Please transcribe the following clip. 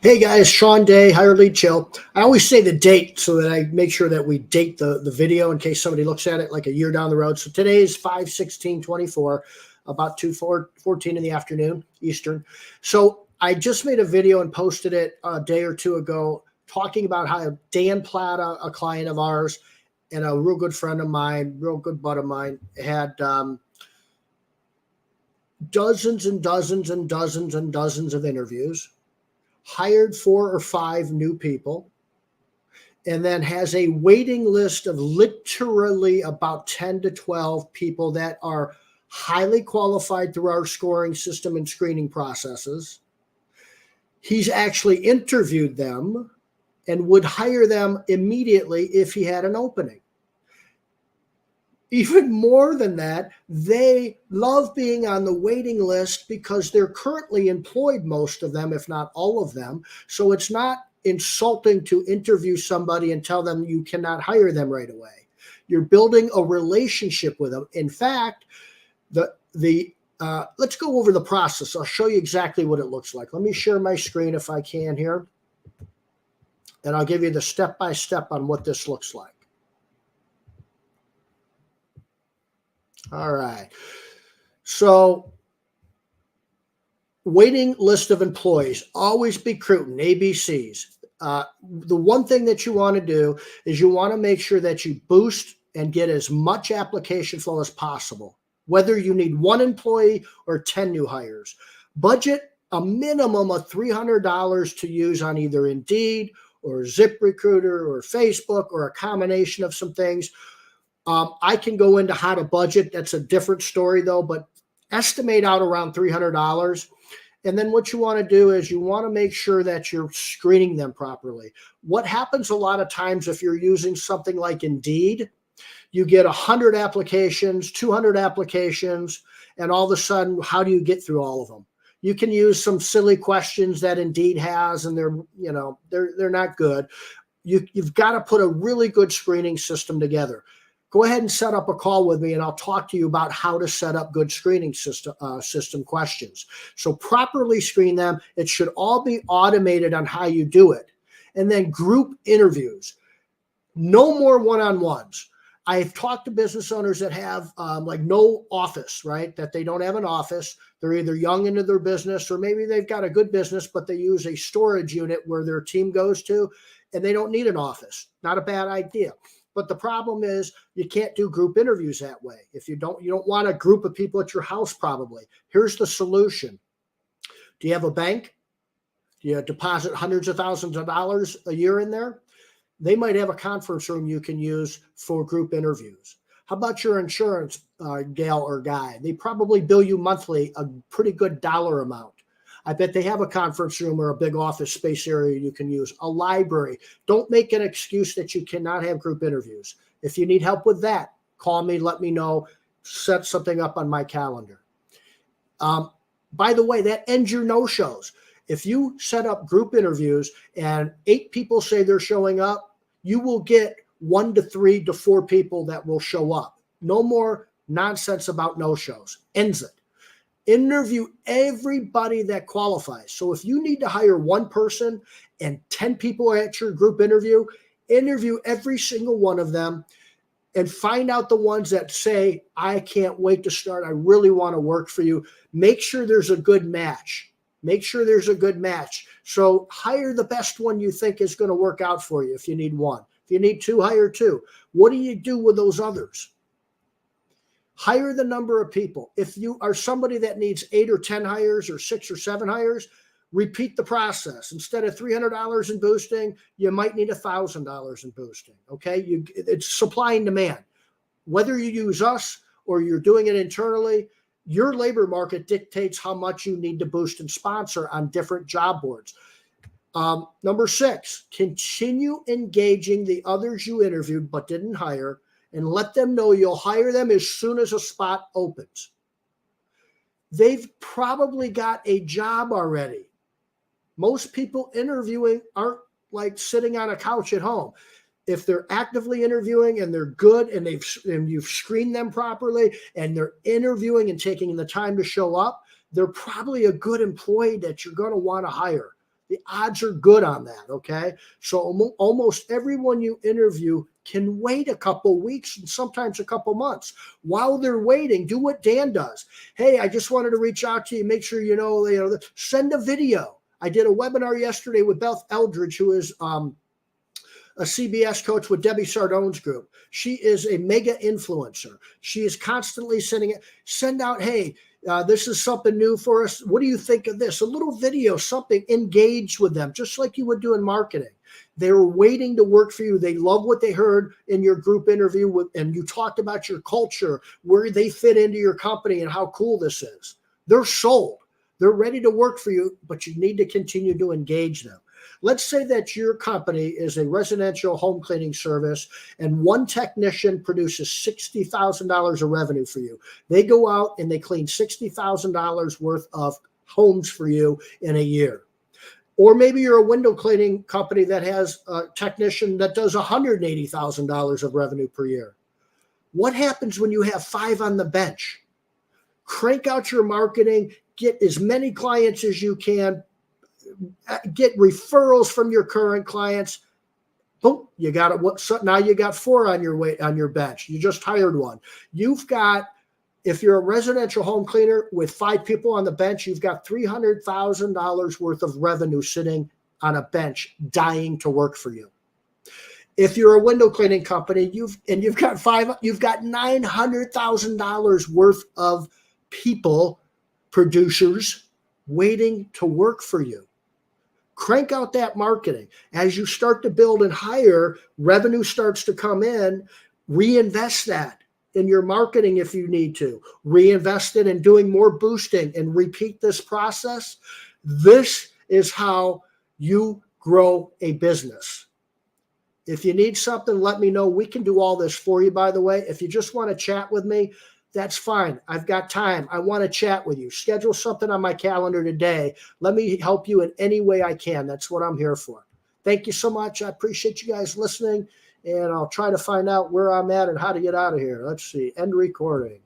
Hey guys, Sean Day, Hire Lead Chill. I always say the date so that I make sure that we date the video in case somebody looks at it like a year down the road. So today is 5/16/24, about 2:14 in the afternoon Eastern. So I just made a video and posted it a day or two ago talking about how Dan Plata, a client of ours and a real good friend of mine, real good bud of mine, had dozens and dozens and dozens and dozens of interviews, hired 4 or 5 new people, and then has a waiting list of literally about 10 to 12 people that are highly qualified through our scoring system and screening processes. He's actually interviewed them and would hire them immediately if he had an opening. Even more than that, they love being on the waiting list because they're currently employed, most of them, if not all of them. So it's not insulting to interview somebody and tell them you cannot hire them right away. You're building a relationship with them. In fact, let's go over the process. I'll show you exactly what it looks like. Let me share my screen if I can here, and I'll give you the step-by-step on what this looks like. All right. So waiting list of employees, always be recruiting, ABCs. The one thing that you want to do is you want to make sure that you boost and get as much application flow as possible, whether you need 1 employee or 10 new hires. Budget a minimum of $300 to use on either Indeed or ZipRecruiter or Facebook or a combination of some things. I can go into how to budget. That's a different story though, but estimate out around $300. And then what you want to do is you want to make sure that you're screening them properly. What happens a lot of times if you're using something like Indeed, you get 100 applications, 200 applications, and all of a sudden, how do you get through all of them? You can use some silly questions that Indeed has, and they're not good. You've got to put a really good screening system together. Go ahead and set up a call with me, and I'll talk to you about how to set up good screening system questions. So properly screen them. It should all be automated on how you do it. And then group interviews. No more one-on-ones. I've talked to business owners that have like no office, right? That they don't have an office. They're either young into their business or maybe they've got a good business, but they use a storage unit where their team goes to, and they don't need an office. Not a bad idea. But the problem is you can't do group interviews that way. If you don't want a group of people at your house probably. Here's the solution. Do you have a bank? Do you deposit hundreds of thousands of dollars a year in there? They might have a conference room you can use for group interviews. How about your insurance gal or guy? They probably bill you monthly a pretty good dollar amount. I bet they have a conference room or a big office space area you can use, a library. Don't make an excuse that you cannot have group interviews. If you need help with that, call me, let me know, set something up on my calendar. By the way, that ends your no-shows. If you set up group interviews and 8 people say they're showing up, you will get 1 to 3 to 4 people that will show up. No more nonsense about no-shows. Ends it. Interview everybody that qualifies. So if you need to hire 1 person and 10 people at your group interview every single one of them and find out the ones that say, I can't wait to start. I really want to work for you. Make sure there's a good match. Make sure there's a good match. So hire the best one you think is going to work out for you if you need 1. If you need 2, hire 2. What do you do with those others? Hire the number of people. If you are somebody that needs 8 or 10 hires or 6 or 7 hires, repeat the process. Instead of $300 in boosting, you might need $1,000 in boosting. Okay, it's supply and demand. Whether you use us or you're doing it internally, your labor market dictates how much you need to boost and sponsor on different job boards. Number 6, continue engaging the others you interviewed but didn't hire, and let them know you'll hire them as soon as a spot opens. They've probably got a job already. Most people interviewing aren't like sitting on a couch at home. If they're actively interviewing and they're good and you've screened them properly and they're interviewing and taking the time to show up, they're probably a good employee that you're going to want to hire. The odds are good on that, okay? So almost everyone you interview can wait a couple weeks and sometimes a couple months. While they're waiting, do what Dan does. Hey, I just wanted to reach out to you, make sure you know, send a video. I did a webinar yesterday with Beth Eldridge, who is a CBS coach with Debbie Sardone's group. She is a mega influencer. She is constantly send out, hey, this is something new for us. What do you think of this? A little video, something, engage with them, just like you would do in marketing. They're waiting to work for you. They love what they heard in your group interview and you talked about your culture, where they fit into your company and how cool this is. They're sold. They're ready to work for you, but you need to continue to engage them. Let's say that your company is a residential home cleaning service and one technician produces $60,000 of revenue for you. They go out and they clean $60,000 worth of homes for you in a year. Or maybe you're a window cleaning company that has a technician that does $180,000 of revenue per year. What happens when you have 5 on the bench? Crank out your marketing, get as many clients as you can, get referrals from your current clients. Boom, you got it. So now you got 4 on your bench. You just hired one. You've got, if you're a residential home cleaner with 5 people on the bench, you've got $300,000 worth of revenue sitting on a bench, dying to work for you. If you're a window cleaning company, you've got $900,000 worth of people, producers, waiting to work for you. Crank out that marketing. As you start to build and hire, revenue starts to come in, reinvest that in your marketing if you need to. Reinvest it in doing more boosting and repeat this process. This is how you grow a business. If you need something, let me know. We can do all this for you, by the way. If you just want to chat with me, that's fine. I've got time. I want to chat with you. Schedule something on my calendar today. Let me help you in any way I can. That's what I'm here for. Thank you so much. I appreciate you guys listening, and I'll try to find out where I'm at and how to get out of here. Let's see. End recording.